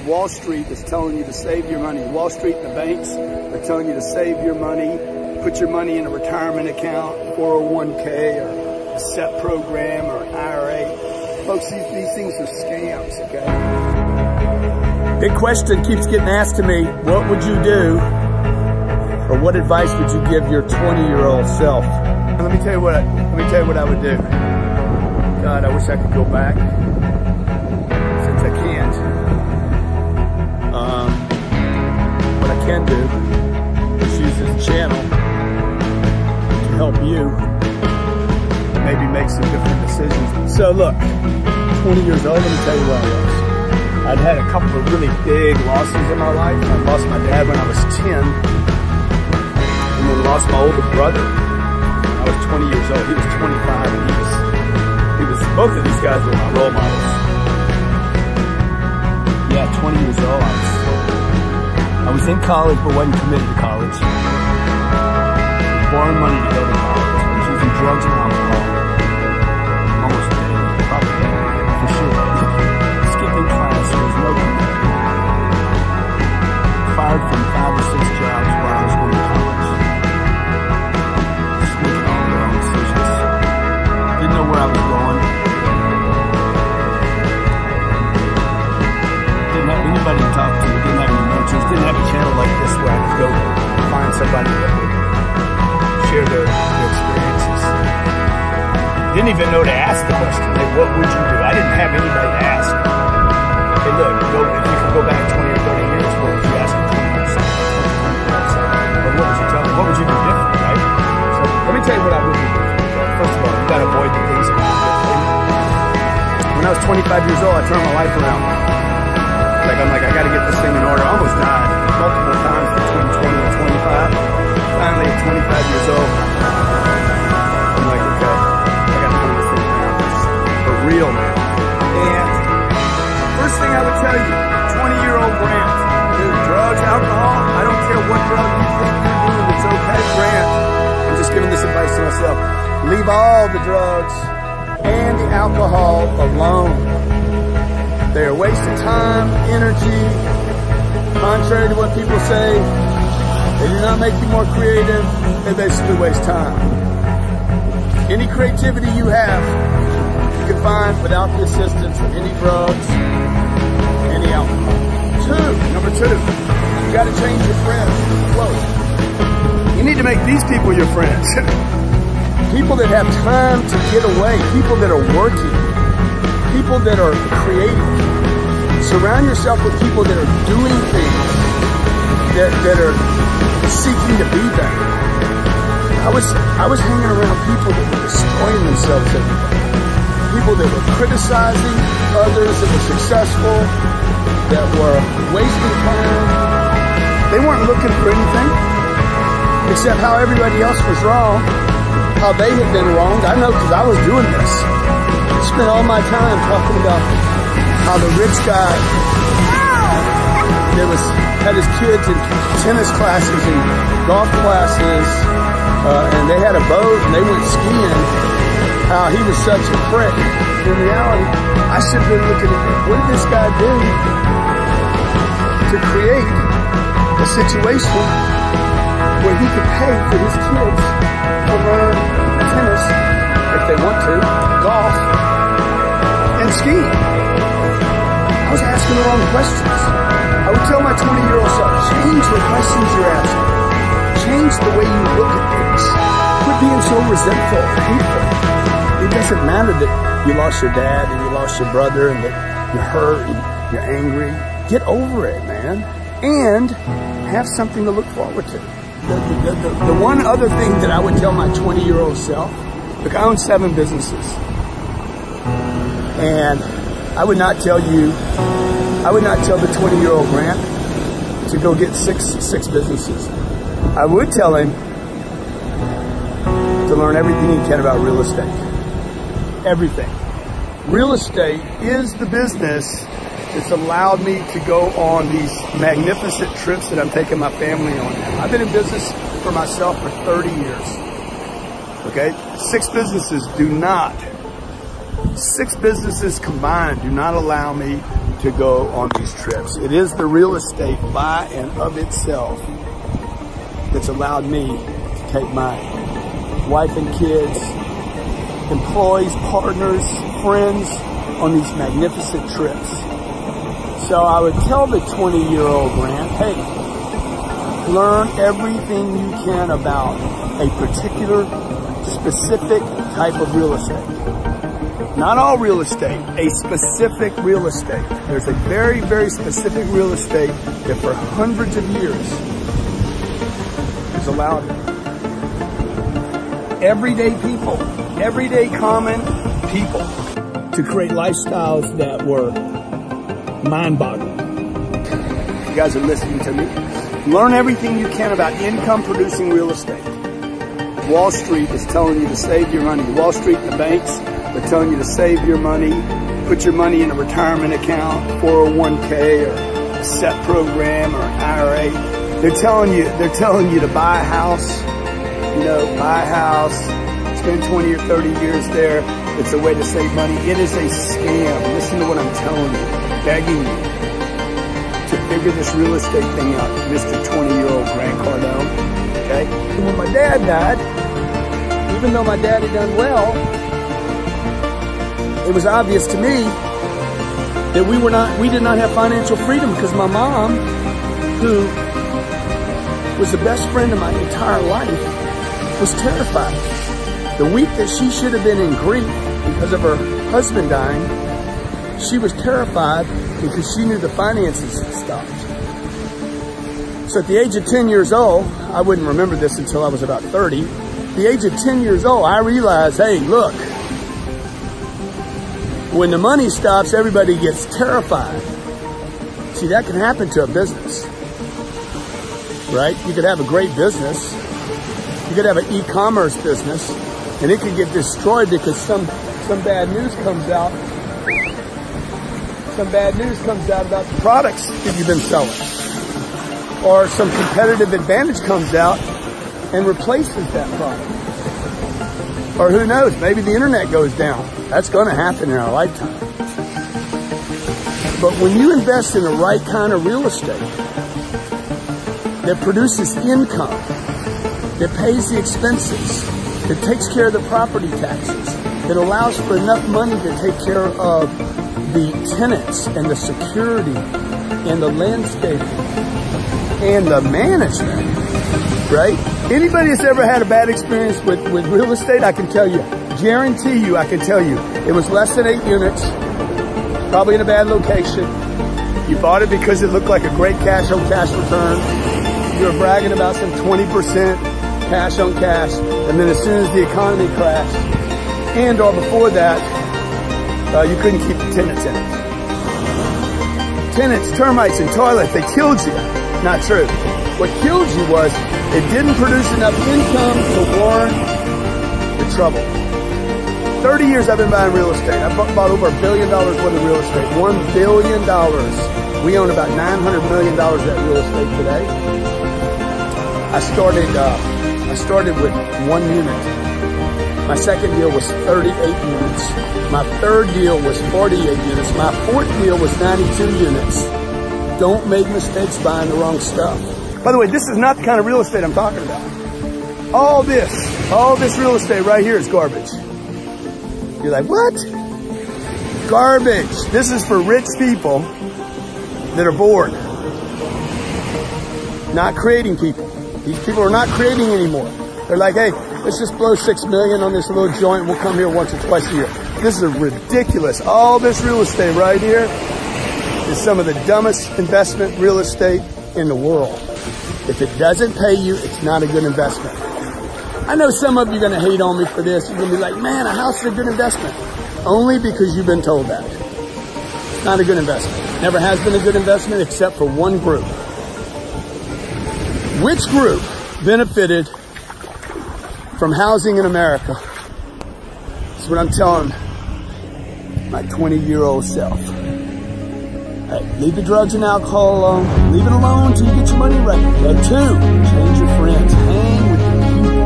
Wall Street is telling you to save your money. Wall Street and the banks are telling you to save your money, put your money in a retirement account, 401k, or a SEP program, or an IRA. Folks, these things are scams, okay? Big question keeps getting asked to me, what would you do, or what advice would you give your 20-year-old self? And let me tell you what I would do. God, I wish I could go back, since I can't. What I can do is use this channel to help you maybe make some different decisions. So look, 20 years old, let me tell you where I was. I'd had a couple of really big losses in my life. I lost my dad when I was 10, and then lost my older brother. I was 20 years old. He was 25, and both of these guys were my role models. Yeah, 20 years old. I was in college, but wasn't committed to college. I was borrowing money to go to college. I was using drugs and alcohol. Almost daily, probably daily, for sure. Skipping class, there was no commitment. Fired from 5 or 6 jobs while I was going to college. Just making all the wrong decisions. Didn't know where I was going. Didn't have anybody to talk to. Didn't have any mentors. Didn't have a channel like this where I could go find somebody that would share their experiences. Didn't even know to ask the question, hey, what would you do? I didn't have anybody to ask. Hey, look, if you could go back 20 or 30 years, what would you ask me 20 years ago? Or what would you tell me? What would you do different, right? So let me tell you what I would do different. First of all, you gotta avoid the things that are good for you. When I was 25 years old, I turned my life around. I'm like, I gotta get this thing in order. I almost died multiple times between 20 and 25. Finally, at 25 years old, I'm like, okay, I gotta turn this thing around. For real, man. And first thing I would tell you, 20-year-old Grant, dude, drugs, alcohol, I don't care what drug you think you're doing, it's okay, Grant. I'm just giving this advice to myself. Leave all the drugs and the alcohol alone. They are wasting time, energy. Contrary to what people say, they do not make you more creative. They basically waste time. Any creativity you have, you can find without the assistance of any drugs, any alcohol. Number two, you gotta change your friends. Close. You need to make these people your friends. People that have time to get away, people that are working, people that are creative. Surround yourself with people that are doing things, that are seeking to be better. I was hanging around people that were destroying themselves every day. People that were criticizing others that were successful, that were wasting time. They weren't looking for anything except how everybody else was wrong, how they had been wronged. I know because I was doing this. I spent all my time talking about how the rich guy had his kids in tennis classes and golf classes, and they had a boat and they went skiing, how he was such a prick. In reality, I should have been looking at what did this guy do to create a situation where he could pay for his kids to learn tennis, if they want to, golf, and skiing. I was asking the wrong questions. I would tell my 20-year-old self, change the questions you're asking. Change the way you look at things. Quit being so resentful and hateful. It doesn't matter that you lost your dad and you lost your brother and that you're hurt and you're angry. Get over it, man. And have something to look forward to. The one other thing that I would tell my 20-year-old self, look, I own 7 businesses. And I would not tell the 20-year-old Grant to go get six businesses. I would tell him to learn everything he can about real estate. Everything. Real estate is the business that's allowed me to go on these magnificent trips that I'm taking my family on. I've been in business for myself for 30 years. Okay? 6 businesses do not 6 businesses combined do not allow me to go on these trips. It is the real estate by and of itself that's allowed me to take my wife and kids, employees, partners, friends on these magnificent trips. So I would tell the 20-year-old Grant, hey, learn everything you can about a particular specific type of real estate. Not all real estate, a specific real estate. There's a very, very specific real estate that for hundreds of years has allowed everyday people, everyday common people to create lifestyles that were mind-boggling. You guys are listening to me. Learn everything you can about income-producing real estate. Wall Street is telling you to save your money. Wall Street and the banks are telling you to save your money, put your money in a retirement account, 401k, or a SEP program, or an IRA. They're telling you to buy a house. You know, buy a house, spend 20 or 30 years there. It's a way to save money. It is a scam. Listen to what I'm telling you, begging you to figure this real estate thing out, Mr. 20-year-old Grant Cardone. Okay? And when my dad died, even though my dad had done well, it was obvious to me that we did not have financial freedom because my mom, who was the best friend of my entire life, was terrified. The week that she should have been in grief because of her husband dying, she was terrified because she knew the finances had stopped. So at the age of 10 years old, I wouldn't remember this until I was about 30. At the age of 10 years old, I realized, hey, look, when the money stops, everybody gets terrified. See, that can happen to a business, right? You could have a great business. You could have an e-commerce business, and it could get destroyed because some bad news comes out. Some bad news comes out about the products that you've been selling. Or some competitive advantage comes out and replaces that product. Or who knows, maybe the internet goes down. That's going to happen in our lifetime. But when you invest in the right kind of real estate that produces income, that pays the expenses, that takes care of the property taxes, that allows for enough money to take care of the tenants and the security and the landscaping and the management, right? Anybody that's ever had a bad experience with real estate, I can tell you, guarantee you, I can tell you, it was less than 8 units, probably in a bad location. You bought it because it looked like a great cash-on-cash return. You were bragging about some 20% cash on cash, and then as soon as the economy crashed, and or before that, you couldn't keep the tenants in it. Tenants, termites, and toilets, they killed you. Not true. What killed you was it didn't produce enough income to warrant the trouble. 30 years I've been buying real estate. I've bought over $1 billion worth of real estate. $1 billion. We own about $900 million of that real estate today. I started with 1 unit. My second deal was 38 units. My third deal was 48 units. My fourth deal was 92 units. Don't make mistakes buying the wrong stuff. By the way, this is not the kind of real estate I'm talking about. All this real estate right here is garbage. You're like, what? Garbage. This is for rich people that are bored. Not creating people. These people are not creating anymore. They're like, hey, let's just blow $6 million on this little joint. We'll come here once or twice a year. This is ridiculous. All this real estate right here is some of the dumbest investment real estate in the world. If it doesn't pay you, it's not a good investment. I know some of you are going to hate on me for this. You're going to be like, man, a house is a good investment. Only because you've been told that. It's not a good investment. Never has been a good investment except for one group. Which group benefited from housing in America? That's what I'm telling my 20-year-old self. Hey, leave the drugs and alcohol alone. Leave it alone until you get your money right. And 2, change your friends. Hang with the people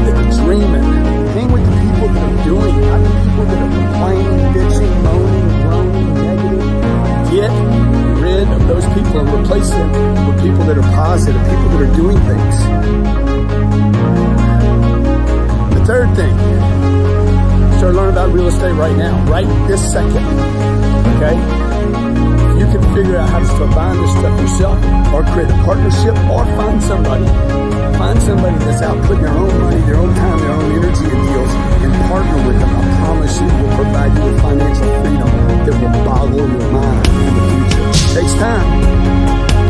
that are dreaming. Hang with the people that are doing, not the people people that are complaining, bitching, moaning, groaning, negative. Get rid of those people and replace them with people that are positive, people that are doing things. The third thing, start learning about real estate right now, right this second, okay? You can figure out how to start buying this stuff yourself, or create a partnership, or find somebody that's out putting their own money, their own time, their own energy in deals, and partner with them. I promise you, will provide you with financial freedom that will boggle your mind in the future. It takes time,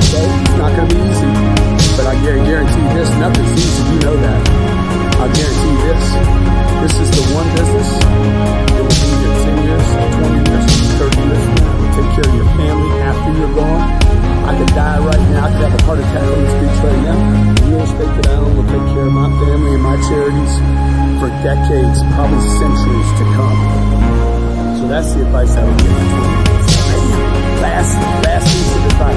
okay? It's not going to be easy, but I guarantee you this, nothing's easy, you know that. I guarantee you this. This is the one business that will be here 10 years, 20 years, 30 years from now. It will take care of your family after you're gone. I could die right now. I could have a heart attack on this beach right now. Real estate that I own will take care of my family and my charities for decades, probably centuries to come. So that's the advice I would give. Last piece of advice.